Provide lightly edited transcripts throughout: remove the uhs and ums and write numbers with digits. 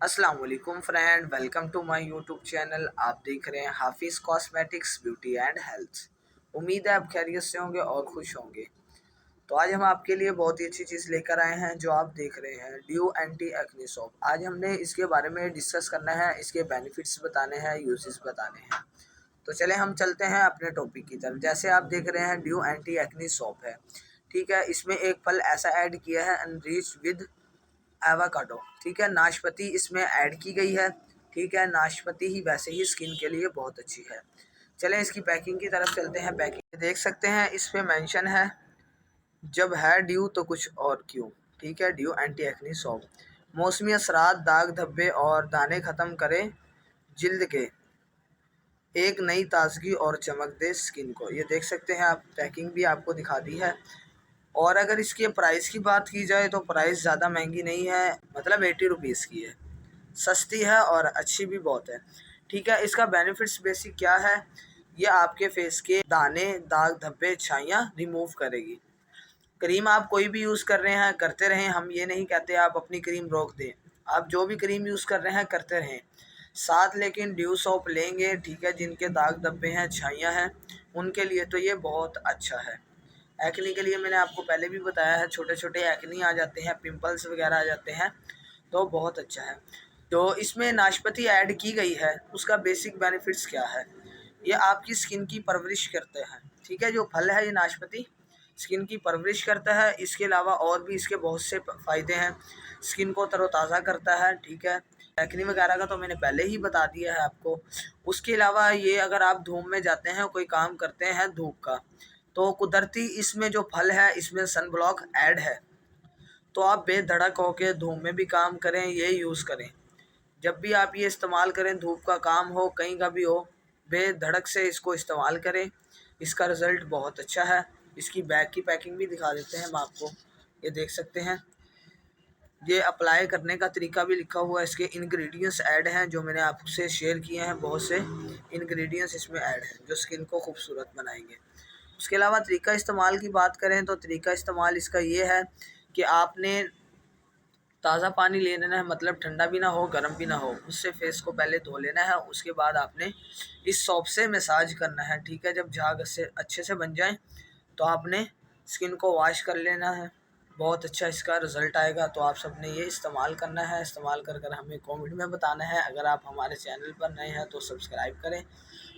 अस्सलाम वालेकुम friend, welcome to my YouTube channel. आप देख रहे हैं हाफिज़ कॉस्मेटिक्स ब्यूटी एंड हेल्थ। उम्मीद है आप खैरियत से होंगे और खुश होंगे। तो आज हम आपके लिए बहुत ही अच्छी चीज़ लेकर आए हैं जो आप देख रहे हैं, ड्यू एंटी एक्ने सोप। आज हमने इसके बारे में डिस्कस करना है, इसके बेनिफिट्स बताने हैं, यूजेस बताने हैं। तो चले हम चलते हैं अपने टॉपिक की तरफ। जैसे आप देख रहे हैं ड्यू एंटी एक्ने सोप है, ठीक है। इसमें एक फल ऐसा ऐड किया है अनरीच विद एवोकाडो, ठीक है। नाशपाती इसमें ऐड की गई है, ठीक है। नाशपाती ही वैसे ही स्किन के लिए बहुत अच्छी है। चलें इसकी पैकिंग की तरफ चलते हैं। पैकिंग देख सकते हैं, इस पे मेंशन है जब है ड्यू तो कुछ और क्यों, ठीक है। ड्यू एंटी एक्ने सोप मौसमी असरात, दाग धब्बे और दाने ख़त्म करें जिल्द के, एक नई ताजगी और चमक दे स्किन को। ये देख सकते हैं आप, पैकिंग भी आपको दिखा दी है। और अगर इसके प्राइस की बात की जाए तो प्राइस ज़्यादा महंगी नहीं है, मतलब 80 रुपीज़ की है, सस्ती है और अच्छी भी बहुत है, ठीक है। इसका बेनिफिट्स बेसिक क्या है, ये आपके फेस के दाने, दाग धब्बे, छाइयाँ रिमूव करेगी। क्रीम आप कोई भी यूज़ कर रहे हैं करते रहें, हम ये नहीं कहते आप अपनी क्रीम रोक दें। आप जो भी क्रीम यूज़ कर रहे हैं करते रहें साथ, लेकिन ड्यू सोप लेंगे, ठीक है। जिनके दाग धब्बे हैं, छाइयाँ हैं, उनके लिए तो ये बहुत अच्छा है। एक्ने के लिए मैंने आपको पहले भी बताया है, छोटे छोटे एक्ने आ जाते हैं, पिंपल्स वगैरह आ जाते हैं, तो बहुत अच्छा है। तो इसमें नाशपाती ऐड की गई है, उसका बेसिक बेनिफिट्स क्या है, ये आपकी स्किन की परवरिश करते हैं, ठीक है। जो फल है ये नाशपाती स्किन की परवरिश करता है। इसके अलावा और भी इसके बहुत से फ़ायदे हैं, स्किन को तरोताज़ा करता है, ठीक है। एक्ने वगैरह का तो मैंने पहले ही बता दिया है आपको। उसके अलावा ये अगर आप धूप में जाते हैं, कोई काम करते हैं धूप का, तो कुदरती इसमें जो फल है इसमें सन ब्लॉक ऐड है, तो आप बेधड़क होकर धूप में भी काम करें, ये यूज़ करें। जब भी आप ये इस्तेमाल करें, धूप का काम हो, कहीं का भी हो, बेधड़क से इसको इस्तेमाल करें। इसका रिज़ल्ट बहुत अच्छा है। इसकी बैग की पैकिंग भी दिखा देते हैं हम आपको, ये देख सकते हैं। ये अप्लाई करने का तरीका भी लिखा हुआ है, इसके इंग्रेडिएंट्स ऐड हैं जो मैंने आपसे शेयर किए हैं। बहुत से इंग्रेडिएंट्स इसमें ऐड हैं जो स्किन को खूबसूरत बनाएंगे। उसके अलावा तरीका इस्तेमाल की बात करें तो तरीका इस्तेमाल इसका ये है कि आपने ताज़ा पानी ले लेना है, मतलब ठंडा भी ना हो गर्म भी ना हो, उससे फेस को पहले धो लेना है। उसके बाद आपने इस सोप से मसाज करना है, ठीक है। जब झाग से अच्छे से बन जाए तो आपने स्किन को वॉश कर लेना है, बहुत अच्छा इसका रिज़ल्ट आएगा। तो आप सब ने ये इस्तेमाल करना है, इस्तेमाल कर कर हमें कमेंट में बताना है। अगर आप हमारे चैनल पर नए हैं तो सब्सक्राइब करें,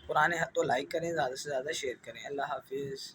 पुराने हैं तो लाइक करें, ज़्यादा से ज़्यादा शेयर करें। अल्लाह हाफिज़।